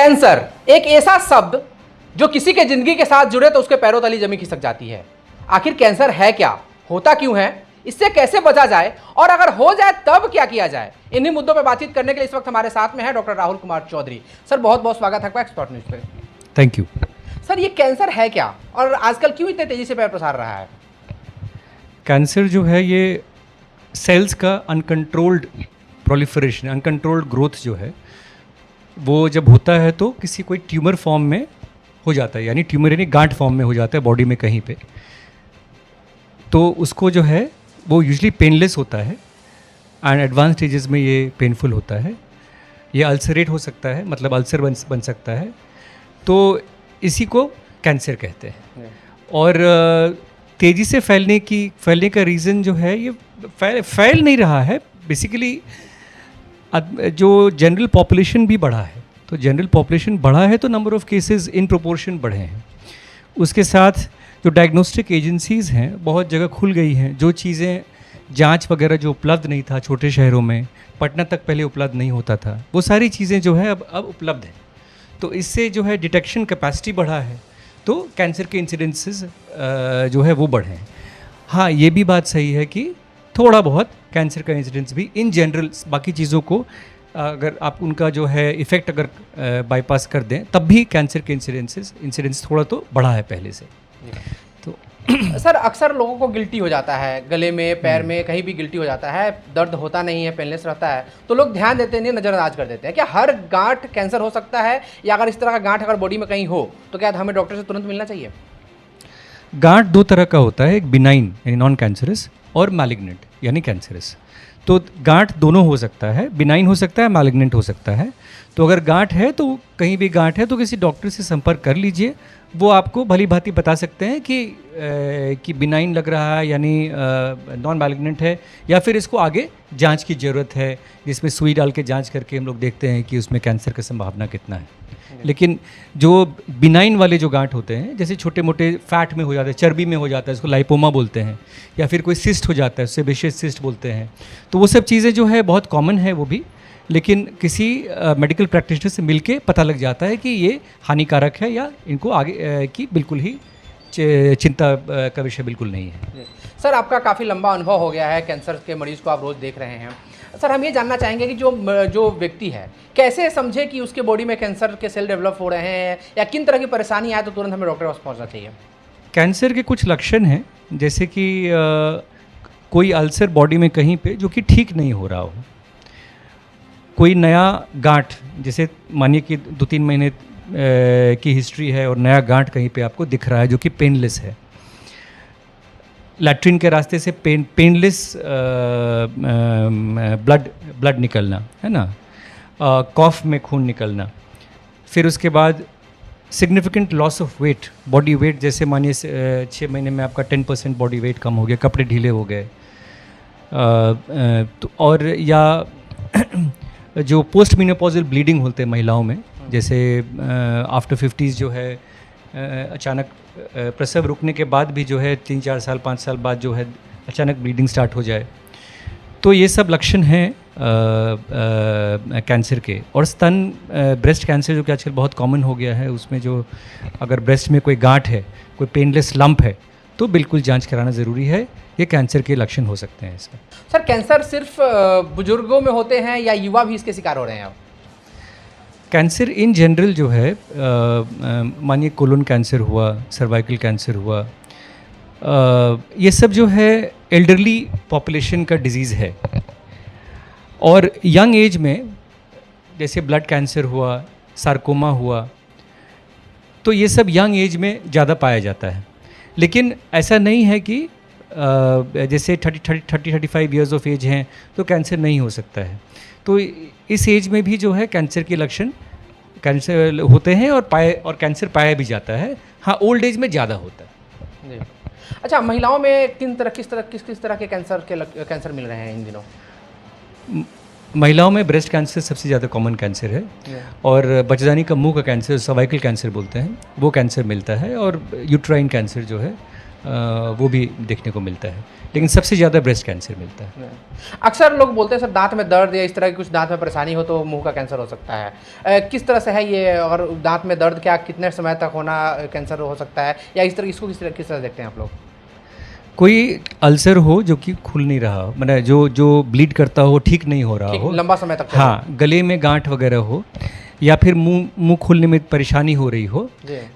Cancer एक ऐसा शब्द जो किसी के जिंदगी के साथ जुड़े तो उसके पैरों तली जमीन खिसक जाती है। आखिर कैंसर है क्या, होता क्यों है, इससे कैसे बचा जाए और अगर हो जाए तब क्या किया जाए, इन्हीं मुद्दों पर बातचीत करने के लिए इस वक्त हमारे साथ में है डॉक्टर राहुल कुमार चौधरी। सर बहुत बहुत स्वागत है एक्सपर्ट न्यूज पे। Thank you. सर ये कैंसर है क्या और आजकल क्यों इतने तेजी से पैर पसार रहा है? कैंसर जो है ये सेल्स का अनकंट्रोल्ड प्रोलिफरेशन, अनकंट्रोल्ड ग्रोथ जो है वो जब होता है तो किसी कोई ट्यूमर फॉर्म में हो जाता है, यानी ट्यूमर यानी गांठ फॉर्म में हो जाता है बॉडी में कहीं पे। तो उसको जो है वो यूजुअली पेनलेस होता है एंड एडवांस स्टेजेस में ये पेनफुल होता है। ये अल्सरेट हो सकता है, मतलब अल्सर बन सकता है। तो इसी को कैंसर कहते हैं। और तेज़ी से फैलने का रीज़न जो है ये फैल नहीं रहा है बेसिकली। जो जनरल पॉपुलेशन भी बढ़ा है, तो जनरल पॉपुलेशन बढ़ा है तो number of cases in proportion बढ़े हैं। उसके साथ जो डायग्नोस्टिक एजेंसीज़ हैं बहुत जगह खुल गई हैं। जो चीज़ें जांच वगैरह जो उपलब्ध नहीं था छोटे शहरों में, पटना तक पहले उपलब्ध नहीं होता था, वो सारी चीज़ें जो है अब उपलब्ध हैं। तो इससे जो है डिटेक्शन कैपेसिटी बढ़ा है, तो कैंसर के इंसिडेंसेस जो है वो बढ़े हैं। हाँ, ये भी बात सही है कि थोड़ा बहुत कैंसर का इंसिडेंस भी इन जनरल बाकी चीज़ों को अगर आप उनका जो है इफ़ेक्ट अगर बाईपास कर दें तब भी कैंसर के इंसिडेंस थोड़ा तो बढ़ा है पहले से। तो सर अक्सर लोगों को गिल्टी हो जाता है, गले में, पैर में, कहीं भी गिल्टी हो जाता है, दर्द होता नहीं है, पेनलेस रहता है, तो लोग ध्यान देते नहीं, नज़रअंदाज कर देते हैं। क्या हर गांठ कैंसर हो सकता है, या अगर इस तरह का गांठ अगर बॉडी में कहीं हो तो क्या हमें डॉक्टर से तुरंत मिलना चाहिए? गांठ दो तरह का होता है, एक बिनाइन यानी नॉन कैंसरस और मैलिग्नेंट यानी कैंसरस। तो गांठ दोनों हो सकता है, बिनाइन हो सकता है, मैलिग्नेंट हो सकता है। तो अगर गांठ है तो कहीं भी गांठ है तो किसी डॉक्टर से संपर्क कर लीजिए। वो आपको भली भांति बता सकते हैं कि बिनाइन लग रहा है यानी नॉन मैलिग्नेंट है, या फिर इसको आगे जांच की ज़रूरत है जिसमें सुई डाल के जांच करके हम लोग देखते हैं कि उसमें कैंसर का संभावना कितना है। लेकिन जो बिनाइन वाले जो गांठ होते हैं, जैसे छोटे मोटे फैट में हो जाते हैं, चर्बी में हो जाता है, इसको लाइपोमा बोलते हैं, या फिर कोई सिस्ट हो जाता है, उससे विशेष सिस्ट बोलते हैं, तो वो सब चीज़ें जो है बहुत कॉमन है वो भी। लेकिन किसी मेडिकल प्रैक्टिशनर से मिलके पता लग जाता है कि ये हानिकारक है या इनको आगे की बिल्कुल ही चिंता का विषय बिल्कुल नहीं है। सर आपका काफ़ी लंबा अनुभव हो गया है, कैंसर के मरीज़ को आप रोज़ देख रहे हैं। सर हम ये जानना चाहेंगे कि जो व्यक्ति है कैसे समझे कि उसके बॉडी में कैंसर के सेल डेवलप हो रहे हैं, या किन तरह की परेशानी आए तो तुरंत हमें डॉक्टर के पास पहुंचना चाहिए? कैंसर के कुछ लक्षण हैं, जैसे कि कोई अल्सर बॉडी में कहीं पे जो कि ठीक नहीं हो रहा हो, कोई नया गांठ, जैसे मानिए कि 2-3 महीने की हिस्ट्री है और नया गांठ कहीं पे आपको दिख रहा है जो कि पेनलेस है, लैट्रिन के रास्ते से पेनलेस ब्लड निकलना है ना, कॉफ में खून निकलना, फिर उसके बाद significant loss of weight, body weight, जैसे मानिए 6 महीने में आपका 10% बॉडी वेट कम हो गया, कपड़े ढीले हो गए, तो और या जो पोस्ट मीनोपॉजल ब्लीडिंग होते हैं महिलाओं में, जैसे आफ्टर 50s जो है अचानक प्रसव रुकने के बाद भी जो है 3-4 साल 5 साल बाद जो है अचानक ब्लीडिंग स्टार्ट हो जाए, तो ये सब लक्षण हैं कैंसर के। और स्तन ब्रेस्ट कैंसर जो कि आजकल बहुत कॉमन हो गया है, उसमें जो अगर ब्रेस्ट में कोई गांठ है, कोई पेनलेस लंप है, तो बिल्कुल जांच कराना ज़रूरी है। ये कैंसर के लक्षण हो सकते हैं इसमें। सर कैंसर सिर्फ बुजुर्गों में होते हैं या युवा भी इसके शिकार हो रहे हैं अब? कैंसर इन जनरल जो है, मानिए कोलोन कैंसर हुआ, सर्वाइकल कैंसर हुआ, ये सब जो है एल्डरली पॉपुलेशन का डिजीज़ है। और यंग एज में जैसे ब्लड कैंसर हुआ, सार्कोमा हुआ, तो ये सब यंग एज में ज़्यादा पाया जाता है। लेकिन ऐसा नहीं है कि जैसे 30-35 ईयर्स ऑफ एज हैं तो कैंसर नहीं हो सकता है। तो इस एज में भी जो है कैंसर के लक्षण कैंसर होते हैं और कैंसर पाया भी जाता है। हाँ, ओल्ड एज में ज़्यादा होता है। जी। अच्छा, महिलाओं में किस तरह के कैंसर मिल रहे हैं इन दिनों? महिलाओं में ब्रेस्ट कैंसर सबसे ज़्यादा कॉमन कैंसर है, और बचदानी का मुंह का कैंसर, सर्वाइकल कैंसर बोलते हैं, वो कैंसर मिलता है। और यूट्राइन कैंसर जो है वो भी देखने को मिलता है, लेकिन सबसे ज़्यादा ब्रेस्ट कैंसर मिलता है। अक्सर लोग बोलते हैं सर दांत में दर्द या इस तरह की कुछ दांत में परेशानी हो तो मुंह का कैंसर हो सकता है। किस तरह से है ये, और दांत में दर्द क्या कितने समय तक होना कैंसर हो सकता है, या इस तरह इसको किस तरह देखते हैं आप लोग? कोई अल्सर हो जो कि खुल नहीं रहा हो, मतलब जो ब्लीड करता हो, ठीक नहीं हो रहा हो, लंबा समय तक चले। हाँ, गले में गांठ वगैरह हो, या फिर मुंह खुलने में परेशानी हो रही हो,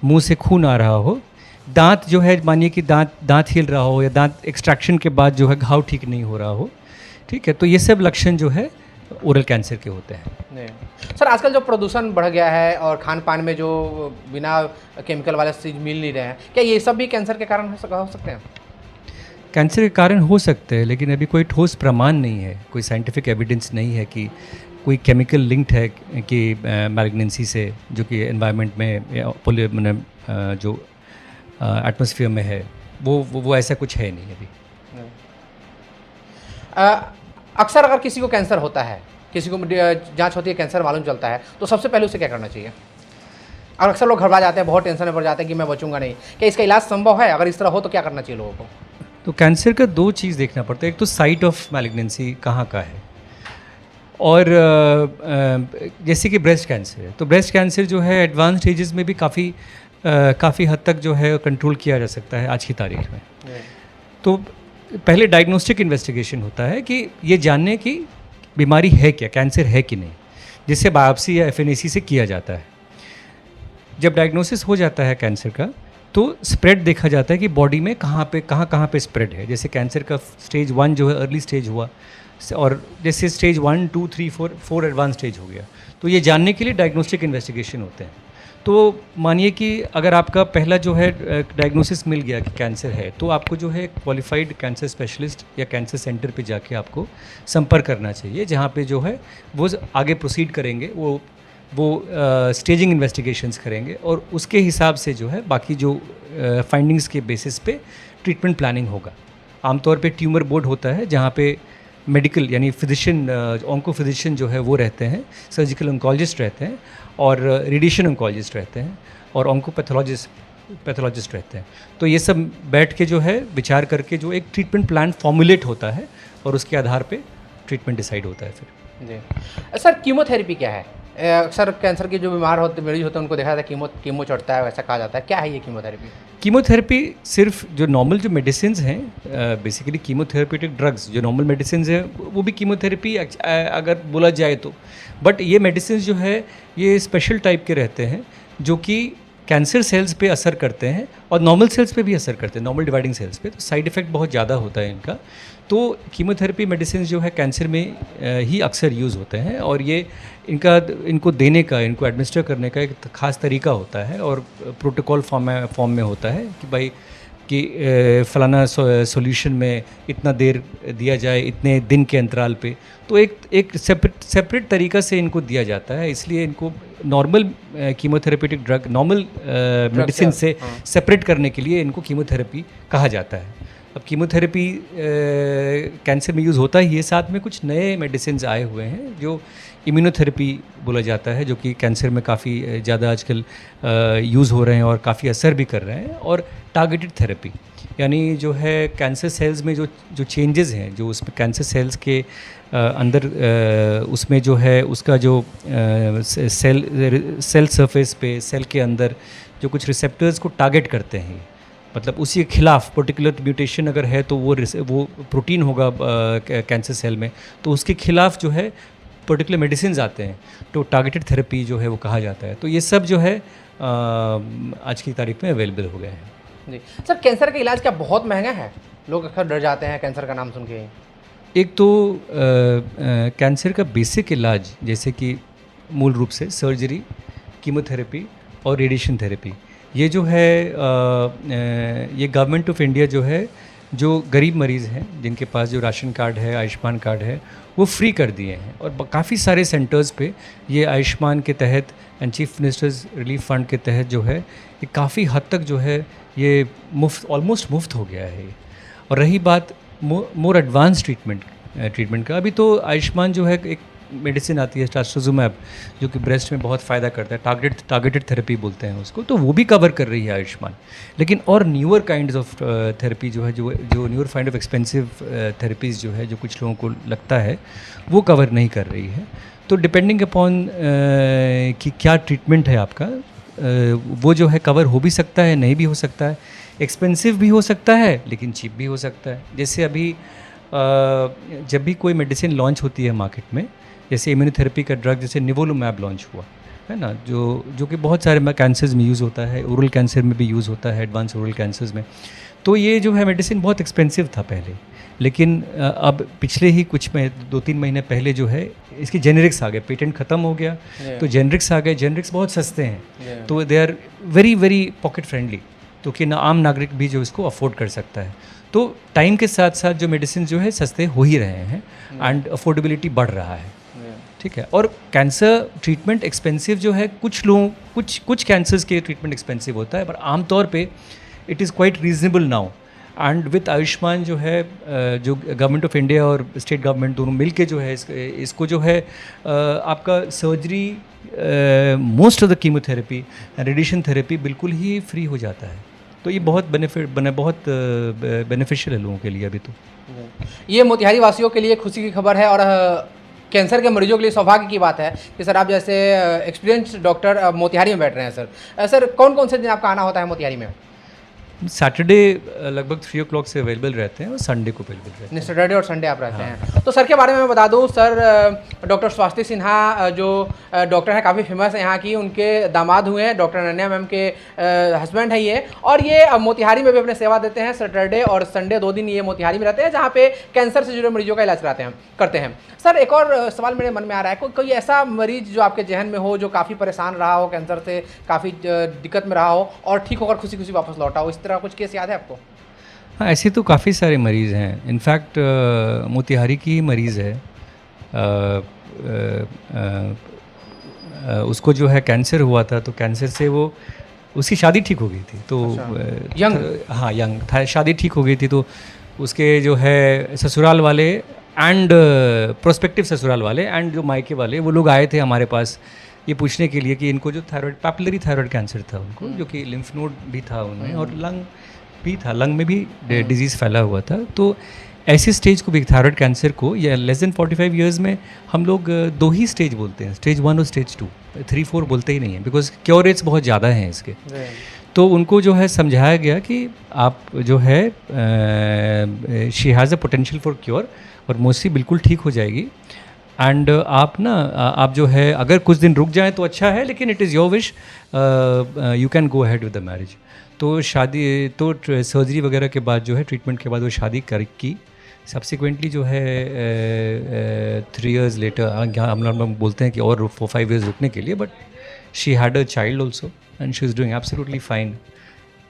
मुंह से खून आ रहा हो, दांत जो है, मानिए कि दांत हिल रहा हो, या दांत एक्सट्रैक्शन के बाद जो है घाव ठीक नहीं हो रहा हो, ठीक है, तो ये सब लक्षण जो है ओरल कैंसर के होते हैं। सर आजकल जो प्रदूषण बढ़ गया है और खान पान में जो बिना केमिकल वाले चीज़ मिल नहीं रहे हैं, क्या ये सब भी कैंसर के कारण हो सकते हैं? कैंसर के कारण हो सकते हैं, लेकिन अभी कोई ठोस प्रमाण नहीं है, कोई साइंटिफिक एविडेंस नहीं है कि कोई केमिकल लिंक्ड है कि मैलिग्नेंसी से, जो कि एनवायरनमेंट में जो एटमॉस्फेयर में है, वो ऐसा कुछ है नहीं अभी। अक्सर अगर किसी को कैंसर होता है, किसी को जांच होती है, कैंसर मालूम चलता है, तो सबसे पहले उसे क्या करना चाहिए? और अक्सर लोग घबरा जाते हैं, बहुत टेंशन में पड़ जाते हैं कि मैं बचूंगा नहीं। क्या इसका इलाज संभव है? अगर इस तरह हो तो क्या करना चाहिए लोगों को? तो कैंसर का दो चीज़ देखना पड़ता है, एक तो साइट ऑफ मैलिग्नेंसी कहाँ का है, और जैसे कि ब्रेस्ट कैंसर है, तो ब्रेस्ट कैंसर जो है एडवांस स्टेजेस में भी काफ़ी हद तक जो है कंट्रोल किया जा सकता है आज की तारीख में। तो पहले डायग्नोस्टिक इन्वेस्टिगेशन होता है कि ये जानने की बीमारी है क्या, कैंसर है कि नहीं, जिससे बायोप्सी या एफएनएसी से किया जाता है। जब डायग्नोसिस हो जाता है कैंसर का, तो स्प्रेड देखा जाता है कि बॉडी में कहाँ पे स्प्रेड है। जैसे कैंसर का स्टेज 1 जो है अर्ली स्टेज हुआ, और जैसे स्टेज 1, 2, 3, 4 एडवांस स्टेज हो गया, तो ये जानने के लिए डायग्नोस्टिक इन्वेस्टिगेशन होते हैं। तो मानिए कि अगर आपका पहला जो है डायग्नोसिस मिल गया कि कैंसर है, तो आपको जो है क्वालिफाइड कैंसर स्पेशलिस्ट या कैंसर सेंटर पे जाके आपको संपर्क करना चाहिए, जहाँ पे जो है वो आगे प्रोसीड करेंगे, वो स्टेजिंग इन्वेस्टिगेशंस करेंगे, और उसके हिसाब से जो है बाकी जो फाइंडिंग्स के बेसिस पे ट्रीटमेंट प्लानिंग होगा। आमतौर पे ट्यूमर बोर्ड होता है, जहाँ पे मेडिकल यानी फिजिशियन, ऑन्को फिजिशियन जो है वो रहते हैं, सर्जिकल ऑन्कोलॉजिस्ट रहते हैं, और रेडिएशन ऑन्कोलॉजिस्ट रहते हैं, और ऑन्को पैथोलॉजिस्ट रहते हैं। तो ये सब बैठ के जो है विचार करके जो एक ट्रीटमेंट प्लान फॉर्मुलेट होता है, और उसके आधार पे ट्रीटमेंट डिसाइड होता है फिर। जी सर, कीमोथेरेपी क्या है? अक्सर कैंसर के जो बीमार होते मरीज होते हैं उनको देखा जाता है कीमो चढ़ता है, वैसा कहा जाता है। क्या है ये कीमोथेरेपी? कीमोथेरेपी सिर्फ जो नॉर्मल जो मेडिसिन हैं, बेसिकली कीमोथेरेपेटिक ड्रग्स जो नॉर्मल मेडिसिन हैं, वो भी कीमोथेरेपी अगर बोला जाए तो, बट ये मेडिसिन जो है ये स्पेशल टाइप के रहते हैं, जो कि कैंसर सेल्स पे असर करते हैं और नॉर्मल सेल्स पे भी असर करते हैं, नॉर्मल डिवाइडिंग सेल्स पे। तो साइड इफ़ेक्ट बहुत ज़्यादा होता है इनका। तो कीमोथेरेपी मेडिसिन जो है कैंसर में ही अक्सर यूज़ होते हैं, और ये इनको देने का, इनको एडमिनिस्टर करने का एक ख़ास तरीका होता है, और प्रोटोकॉल फॉर्म में होता है कि भाई कि फ़लाना सॉल्यूशन में इतना देर दिया जाए, इतने दिन के अंतराल पे। तो एक सेपरेट तरीका से इनको दिया जाता है, इसलिए इनको normal chemotherapeutic drug, normal medicine से सेपरेट करने के लिए इनको कीमोथेरेपी कहा जाता है। अब कीमोथेरेपी कैंसर में यूज़ होता ही है, साथ में कुछ नए मेडिसिन आए हुए हैं जो इम्यूनोथेरेपी बोला जाता है, जो कि कैंसर में काफ़ी ज़्यादा आजकल यूज़ हो रहे हैं और काफ़ी असर भी कर रहे हैं। और टारगेटेड थेरेपी, यानी जो है कैंसर सेल्स में जो चेंजेस हैं, जो उसमें कैंसर सेल्स के अंदर उसमें जो है उसका जो सेल सरफेस पे, सेल के अंदर जो कुछ रिसेप्टर्स को टारगेट करते हैं, मतलब उसी के खिलाफ पर्टिकुलर म्यूटेशन अगर है तो वो प्रोटीन होगा कैंसर सेल में, तो उसके खिलाफ जो है पर्टिकुलर मेडिसिन आते हैं, तो टारगेटेड थेरेपी जो है वो कहा जाता है। तो ये सब जो है आज की तारीख में अवेलेबल हो गए हैं। जी सर, कैंसर का इलाज क्या बहुत महंगा है? लोग अक्सर डर जाते हैं कैंसर का नाम सुन के। एक तो कैंसर का बेसिक इलाज, जैसे कि मूल रूप से सर्जरी, कीमोथेरेपी और रेडिएशन थेरेपी, ये जो है ये गवर्नमेंट ऑफ इंडिया जो है, जो गरीब मरीज़ हैं जिनके पास जो राशन कार्ड है, आयुष्मान कार्ड है, वो फ्री कर दिए हैं। और काफ़ी सारे सेंटर्स पे ये आयुष्मान के तहत and chief ministers relief fund के तहत जो है ये काफ़ी हद तक जो है ये मुफ्त, ऑलमोस्ट मुफ्त हो गया है। और रही बात मोर एडवांस ट्रीटमेंट का, अभी तो आयुष्मान जो है एक मेडिसिन आती है ट्रास्टोजुमैब, जो कि ब्रेस्ट में बहुत फ़ायदा करता है, टारगेटेड थेरेपी बोलते हैं उसको, तो वो भी कवर कर रही है आयुष्मान। लेकिन और न्यूअर काइंड्स ऑफ थेरेपी जो है, जो newer kind of expensive therapies जो है, जो कुछ लोगों को लगता है वो कवर नहीं कर रही है। तो डिपेंडिंग अपॉन कि क्या ट्रीटमेंट है आपका, वो जो है कवर हो भी सकता है, नहीं भी हो सकता है, एक्सपेंसिव भी हो सकता है लेकिन चीप भी हो सकता है। जैसे अभी जब भी कोई मेडिसिन लॉन्च होती है मार्केट में, जैसे इम्यूनोथेरेपी का ड्रग जैसे निवोलुमैब लॉन्च हुआ है ना, जो कि बहुत सारे कैंसर्स में यूज़ होता है, ओरल कैंसर में भी यूज़ होता है, एडवांस ओरल कैंसर्स में। तो ये जो है मेडिसिन बहुत एक्सपेंसिव था पहले, लेकिन अब पिछले ही कुछ 2-3 महीने पहले जो है इसकी जेनेरिक्स आ गए, पेटेंट ख़त्म हो गया तो जेनेरिक्स आ गए। जेनेरिक्स बहुत सस्ते हैं, तो they are very very pocket friendly, तो कि ना आम नागरिक भी जो इसको अफोर्ड कर सकता है। तो टाइम के साथ साथ जो मेडिसिन जो है सस्ते हो ही रहे हैं एंड अफोर्डेबिलिटी बढ़ रहा है, ठीक है। और कैंसर ट्रीटमेंट एक्सपेंसिव जो है, कुछ कैंसर्स के ट्रीटमेंट एक्सपेंसिव होता है, पर आमतौर पे it is quite reasonable now. And with Ayushman जो है, जो गवर्नमेंट ऑफ इंडिया और स्टेट गवर्नमेंट दोनों मिलके जो है इसको जो है आपका surgery, most of the chemotherapy, radiation therapy बिल्कुल ही फ्री हो जाता है। तो ये बहुत बेनिफिशियल है लोगों के लिए अभी तो। ये मोतिहारी वासियों के लिए खुशी की खबर है और कैंसर के मरीजों के लिए सौभाग्य की बात है कि सर आप जैसे एक्सपीरियंस डॉक्टर मोतिहारी में बैठ रहे हैं। सर कौन कौन से दिन आपका आना होता है मोतिहारी में? सैटरडे लगभग 3 o'clock से अवेलेबल रहते हैं और संडे को अवेलेबल रहते हैं। सैटरडे और संडे आप रहते हैं। तो सर के बारे में मैं बता दूं, सर डॉक्टर स्वाति सिन्हा जो डॉक्टर हैं काफ़ी फेमस है यहाँ की, उनके दामाद हुए हैं, डॉक्टर अनन्या मैम के हस्बैंड है ये, और ये मोतिहारी में भी अपने सेवा देते हैं। सैटरडे और संडे 2 दिन ये मोतिहारी में रहते हैं, जहाँ पे कैंसर से जुड़े मरीजों का इलाज करते हैं। सर एक और सवाल मेरे मन में आ रहा है, कोई ऐसा मरीज जो आपके जहन में हो जो काफ़ी परेशान रहा हो, कैंसर से काफ़ी दिक्कत में रहा हो और ठीक होकर खुशी खुशी वापस लौटा हो, इस तरह कुछ केस याद है आपको? हाँ, ऐसे तो काफ़ी सारे मरीज़ हैं। इनफैक्ट मोतिहारी की मरीज़ है, उसको जो है कैंसर हुआ था, तो कैंसर से वो उसकी शादी ठीक हो गई थी, तो यंग था, शादी ठीक हो गई थी, तो उसके जो है ससुराल वाले एंड प्रोस्पेक्टिव ससुराल वाले एंड जो मायके वाले, वो लोग आए थे हमारे पास ये पूछने के लिए कि इनको जो थायराइड, पैपिलरी थायराइड कैंसर था उनको, जो कि लिम्फ नोड भी था उनमें और लंग भी था, लंग में भी डिजीज़ फैला हुआ था। तो ऐसे स्टेज को भी, थायराइड कैंसर को, या लेस देन 45 ईयर्स में हम लोग 2 ही स्टेज बोलते हैं, स्टेज 1 और स्टेज 2, 3, 4 बोलते ही नहीं हैं, बिकॉज क्योर रेट्स बहुत ज़्यादा हैं इसके। तो उनको जो है समझाया गया कि आप जो है she has a potential for cure और मोस्टली बिल्कुल ठीक हो जाएगी। एंड आप जो है अगर कुछ दिन रुक जाएं तो अच्छा है, लेकिन it is your wish, you can go ahead with the marriage. तो शादी, तो सर्जरी वगैरह के बाद जो है, ट्रीटमेंट के बाद वो शादी की। सब्सिक्वेंटली जो है 3 years लेटर, हम लोग बोलते हैं कि और 4-5 years रुकने के लिए, but she had a child also and she is doing absolutely fine.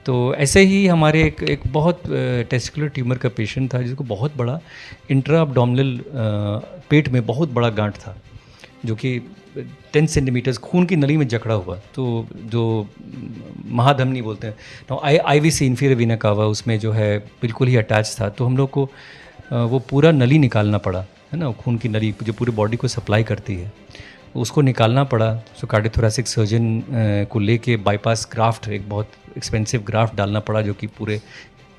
तो ऐसे ही हमारे एक बहुत टेस्टिकुलर ट्यूमर का पेशेंट था, जिसको बहुत बड़ा इंट्रा अब्डोमिनल पेट में बहुत बड़ा गांठ था, जो कि 10 सेंटीमीटर्स खून की नली में जकड़ा हुआ, तो जो महाधमनी बोलते हैं, तो IVC इंफीरियर वीना कावा उसमें जो है बिल्कुल ही अटैच था। तो हम लोग को वो पूरा नली निकालना पड़ा, है ना, खून की नली जो पूरी बॉडी को सप्लाई करती है, उसको निकालना पड़ा। सो कार्डियोथोरेसिक सर्जन को लेके बाईपास ग्राफ्ट, एक बहुत एक्सपेंसिव ग्राफ्ट डालना पड़ा, जो कि पूरे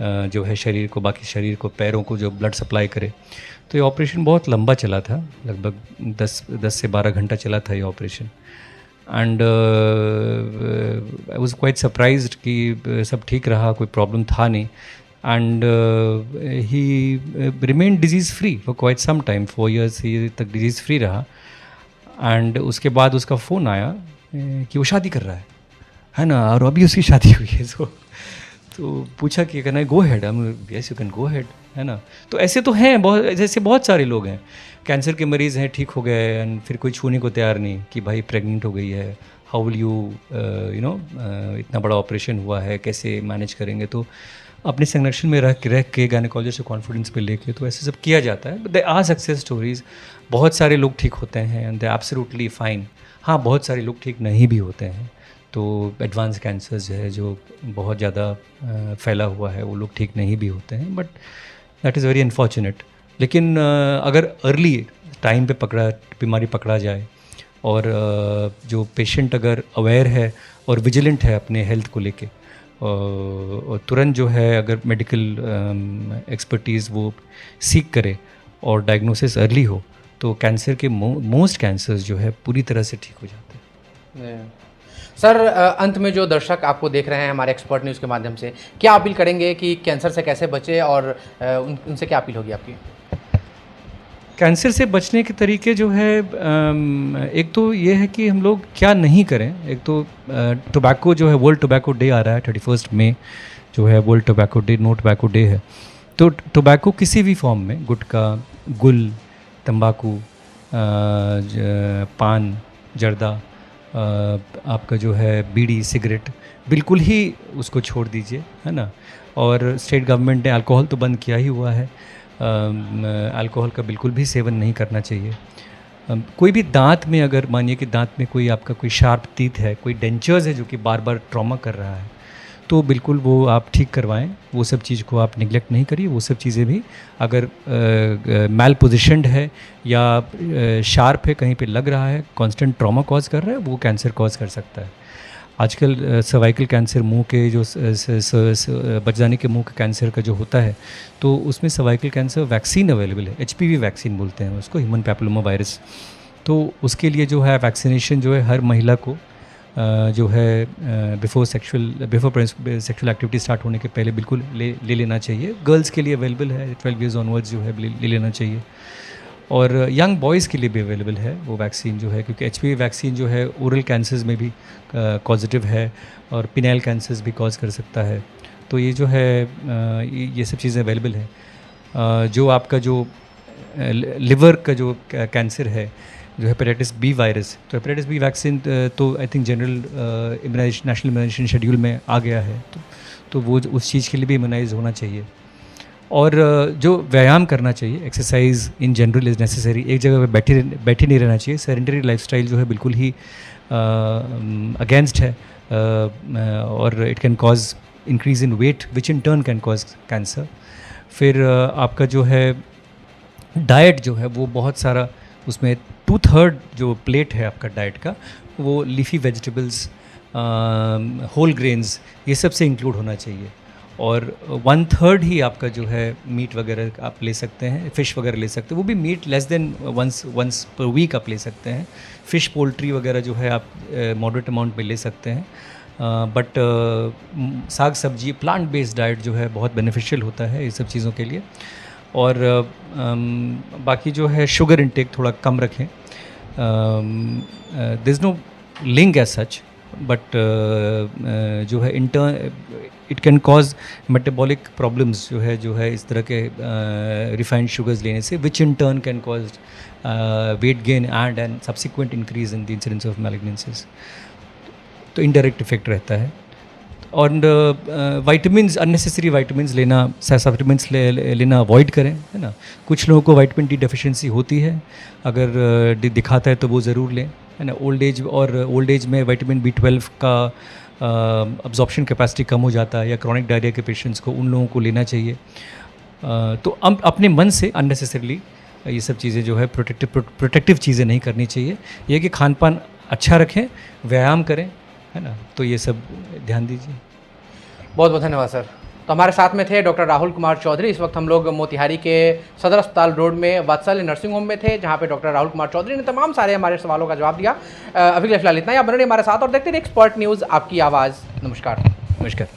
जो है शरीर को, बाकी शरीर को, पैरों को जो ब्लड सप्लाई करे। तो ये ऑपरेशन बहुत लंबा चला था, लगभग 10 से 12 घंटा चला था ये operation. And I was quite surprised कि सब ठीक रहा, कोई प्रॉब्लम था नहीं। And he remain disease free for quite some time, 4 years ही तक डिजीज़ फ्री रहा। एंड उसके बाद उसका फ़ोन आया कि वो शादी कर रहा है ना, और अभी उसकी शादी हुई है। तो पूछा कि कहना है गो हेड, हम yes you can go head, है ना। तो ऐसे तो हैं बहुत, जैसे बहुत सारे लोग हैं, कैंसर के मरीज़ हैं, ठीक हो गए एंड फिर कोई छूने को तैयार नहीं कि भाई प्रेग्नेंट हो गई है, हाउ विल यू इतना बड़ा ऑपरेशन हुआ है, कैसे मैनेज करेंगे। तो अपने संरक्षण में रह के गायनेकोलॉजिस्ट से कॉन्फिडेंस पे लेके तो ऐसे सब किया जाता है। But they are success stories, बहुत सारे लोग ठीक होते हैं एंड दे एब्सोल्युटली फाइन। हाँ, बहुत सारे लोग ठीक नहीं भी होते हैं, तो एडवांस कैंसर्स है जो बहुत ज़्यादा फैला हुआ है, वो लोग ठीक नहीं भी होते हैं, but that is very unfortunate. लेकिन अगर अर्ली टाइम पे बीमारी पकड़ा जाए, और जो पेशेंट अगर अवेयर है और विजिलेंट है अपने हेल्थ को लेके, और तुरंत जो है अगर मेडिकल एक्सपर्टीज़ वो सीख करे और डायग्नोसिस अर्ली हो, तो कैंसर के मोस्ट कैंसर्स जो है पूरी तरह से ठीक हो जाते हैं। सर, अंत में जो दर्शक आपको देख रहे हैं हमारे एक्सपर्ट न्यूज़ के माध्यम से, क्या अपील करेंगे कि कैंसर से कैसे बचे, और उनसे क्या अपील होगी आपकी? कैंसर से बचने के तरीके जो है, एक तो ये है कि हम लोग क्या नहीं करें। एक तो टोबैको जो है, वर्ल्ड टोबैको डे आ रहा है 31 मई जो है world tobacco day, no tobacco day है। तो टोबैको किसी भी फॉर्म में, गुटखा, गुल, तंबाकू, पान, जर्दा, आपका जो है बीड़ी, सिगरेट, बिल्कुल ही उसको छोड़ दीजिए, है ना। और स्टेट गवर्नमेंट ने अल्कोहल तो बंद किया ही हुआ है, अल्कोहल का बिल्कुल भी सेवन नहीं करना चाहिए। कोई भी दांत में, अगर मानिए कि दांत में कोई आपका कोई शार्प टीथ है, कोई डेंचर्स है जो कि बार बार ट्रॉमा कर रहा है, तो बिल्कुल वो आप ठीक करवाएं। वो सब चीज़ को आप निगलेक्ट नहीं करिए। वो सब चीज़ें भी अगर मैल पोजिशंड है या शार्प है, कहीं पे लग रहा है, कांस्टेंट ट्रॉमा कॉज कर रहा है, वो कैंसर कॉज कर सकता है। आजकल सर्वाइकल कैंसर, मुंह के जो बचदानी के मुंह के कैंसर का जो होता है, तो उसमें सर्वाइकल कैंसर वैक्सीन अवेलेबल है, HPV वैक्सीन बोलते हैं उसको, ह्यूमन पैपिलोमा वायरस। तो उसके लिए जो है वैक्सीनेशन जो है हर महिला को जो है बिफोर सेक्शुअल एक्टिविटी स्टार्ट होने के पहले बिल्कुल ले लेना चाहिए। गर्ल्स के लिए अवेलेबल है, 12 ईयर्स ऑनवर्ड्स जो है ले लेना चाहिए। और यंग बॉयज़ के लिए भी अवेलेबल है वो वैक्सीन जो है, क्योंकि HPV वैक्सीन जो है ओरल कैंसर्स में भी पॉजिटिव है, और पिनाइल कैंसर्स भी कॉज कर सकता है। तो ये जो है ये सब चीज़ें अवेलेबल है। जो आपका जो लिवर का जो कैंसर है, जो हेपेटाइटिस बी वायरस, तो हेपेटाइटिस बी वैक्सीन तो I think general national immunisation schedule में आ गया है, तो वो उस चीज़ के लिए भी इम्यूनाइज होना चाहिए। और जो व्यायाम करना चाहिए, exercise in general is necessary. एक जगह पे बैठे नहीं रहना चाहिए। सेडेंटरी लाइफस्टाइल जो है बिल्कुल ही अगेंस्ट है, और it can cause increase in weight which in turn can cause cancer. फिर आपका जो है डाइट जो है वो बहुत सारा, उसमें 2/3 जो प्लेट है आपका डाइट का, वो लीफी वेजिटेबल्स, होल ग्रेन्स, ये सब से इंक्लूड होना चाहिए। और 1/3 ही आपका जो है मीट वगैरह आप ले सकते हैं, फ़िश वगैरह ले सकते हैं, वो भी meat less than once per week आप ले सकते हैं। फ़िश, पोल्ट्री वगैरह जो है आप मॉडरेट अमाउंट में ले सकते हैं। बट साग सब्जी, प्लांट बेस्ड डाइट जो है बहुत बेनिफिशियल होता है ये सब चीज़ों के लिए। और बाकी जो है शुगर इंटेक थोड़ा कम रखें। There is no link as such, but जो है it can cause metabolic problems जो है इस तरह के रिफाइंड शुगर्स लेने से, which in turn can cause weight gain and subsequent increase in the incidence of malignancies. तो इनडायरेक्ट इफेक्ट रहता है। और वाइटामिन्स, अननेसेसरी वाइटामिन्स लेना, सप्लीमेंट्स लेना अवॉइड करें, है ना। कुछ लोगों को विटामिन डी डेफिशिएंसी होती है, अगर दिखाता है तो वो ज़रूर लें, है ना। ओल्ड एज में विटामिन B12 का अब्जॉर्प्शन कैपेसिटी कम हो जाता है, या क्रॉनिक डायरिया के पेशेंट्स को, उन लोगों को लेना चाहिए। तो अपने मन से अननेसेसरली ये सब चीज़ें जो है प्रोटेक्टिव चीज़ें नहीं करनी चाहिए। ये कि खान पान अच्छा रखें, व्यायाम करें, है ना। तो ये सब ध्यान दीजिए। बहुत बहुत धन्यवाद सर। तो हमारे साथ में थे डॉक्टर राहुल कुमार चौधरी। इस वक्त हम लोग मोतिहारी के सदर अस्पताल रोड में वात्सल्य नर्सिंग होम में थे, जहां पे डॉक्टर राहुल कुमार चौधरी ने तमाम सारे हमारे सवालों का जवाब दिया। अभी फिलहाल इतना ही। आप बने रहिए हमारे साथ और देखते रहिए एक्सपर्ट न्यूज़, आपकी आवाज़। नमस्कार। नमस्कार।